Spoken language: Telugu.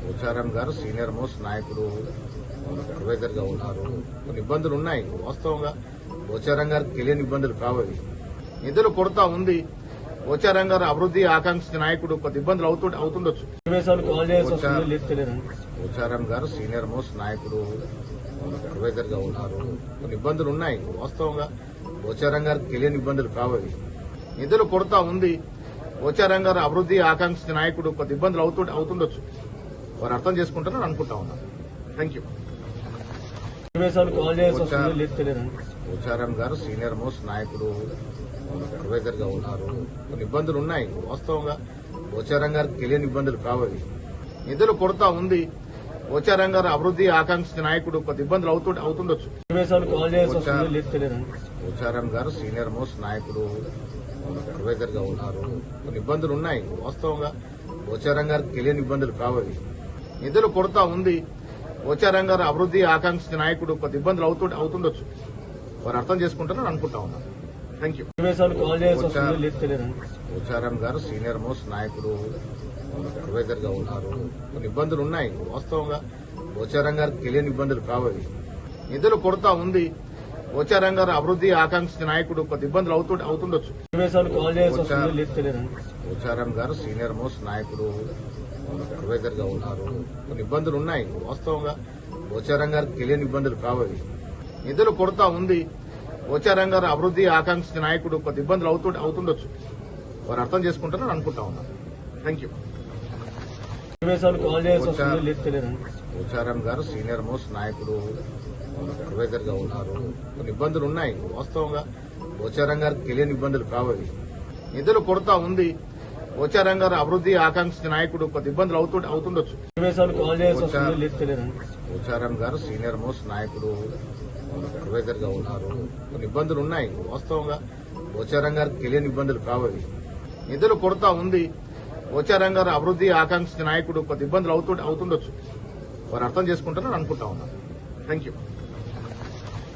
పోచారం గారు సీనియర్ మోస్ట్ నాయకుడు, అడ్వైజర్ గా ఉన్నారు. కొన్ని ఇబ్బందులు ఉన్నాయి. వాస్తవంగా పోచారం గారికి తెలియని ఇబ్బందులు కావాలి. నిధులు కొరత ఉంది. పోచారం గారు అభివృద్ధి ఆకాంక్ష నాయకుడు, కొద్ది ఇబ్బందులు అవుతుండొచ్చు. పోచారం గారు సీనియర్ మోస్ట్ నాయకుడు, అడ్వైజర్ గా ఉన్నారు. కొన్ని ఇబ్బందులు ఉన్నాయి. వాస్తవంగా పోచారం గారికి తెలియని ఇబ్బందులు కావాలి. నిధులు కొరత ఉంది. పోచారం గారు అభివృద్ధి ఆకాంక్ష నాయకుడు, కొద్ది ఇబ్బందులు అవుతుండొచ్చు. వారు అర్థం చేసుకుంటారని అనుకుంటా ఉన్నారు. Thank you. పోచారం గారు సీనియర్ మోస్ట్ నాయకుడు, అడ్వైజర్ గా ఉన్నారు. కొన్ని ఇబ్బందులు ఉన్నాయి. వాస్తవంగా పోచారం గారికి తెలియని ఇబ్బందులు కావాలి. నిధులు కొరత ఉంది. పోచారం గారు అభివృద్ధి ఆకాంక్ష నాయకుడు, కొద్ది ఇబ్బందులు అవుతుండొచ్చు. పోచారం గారు సీనియర్ మోస్ట్ నాయకుడు, అడ్వైజర్ గా ఉన్నారు. కొన్ని ఇబ్బందులు ఉన్నాయి. వాస్తవంగా పోచారం గారికి తెలియని ఇబ్బందులు కావాలి. నిధులు కొరత ఉంది. పోచారం గారు అభివృద్ధి ఆకాంక్ష నాయకుడు, కొద్ది ఇబ్బందులు అవుతుండొచ్చు. వారు అర్థం చేసుకుంటారని అనుకుంటా ఉన్నారు. Thank you. పోచారం గారు సీనియర్ మోస్ట్ నాయకుడు, అడ్వైజర్ గా ఉన్నారు. కొన్ని ఇబ్బందులు ఉన్నాయి. వాస్తవంగా పోచారం గారికి తెలియని ఇబ్బందులు కావాలి. నిధులు కొరత ఉంది. పోచారం గారు అభివృద్ధి ఆకాంక్ష నాయకుడు, కొద్ది ఇబ్బందులు అవుతుండొచ్చు. పోచారం గారు సీనియర్ మోస్ట్ నాయకుడు, అడ్వైజర్ గా ఉన్నారు. కొన్ని ఇబ్బందులు ఉన్నాయి. వాస్తవంగా పోచారం గారికి తెలియని ఇబ్బందులు కావాలి. నిధులు కొరత ఉంది. పోచారం గారు అభివృద్ధి ఆకాంక్ష నాయకుడు, కొద్ది ఇబ్బందులు అవుతుండొచ్చు. వారు అర్థం చేసుకుంటారని అనుకుంటా ఉన్నారు. Thank you. పోచారం గారు సీనియర్ మోస్ట్ నాయకుడు, అడ్వైజర్ గా ఉన్నారు. కొన్ని ఇబ్బందులు ఉన్నాయి. వాస్తవంగా పోచారం గారికి తెలియని ఇబ్బందులు కావాలి. నిధులు కొరత ఉంది. పోచారం గారు అభివృద్ధి ఆకాంక్ష నాయకుడు, కొద్ది ఇబ్బందులు అవుతుండొచ్చు. పోచారం గారు సీనియర్ మోస్ట్ నాయకుడు, అడ్వైజర్ గా ఉన్నారు. కొన్ని ఇబ్బందులు ఉన్నాయి. వాస్తవంగా పోచారం గారికి తెలియని ఇబ్బందులు కావాలి. నిధులు కొరత ఉంది. పోచారం గారు అభివృద్ధి ఆకాంక్ష నాయకుడు, కొద్ది ఇబ్బందులు అవుతుండొచ్చు. వారు అర్థం చేసుకుంటారని అనుకుంటా ఉన్నారు. Thank you.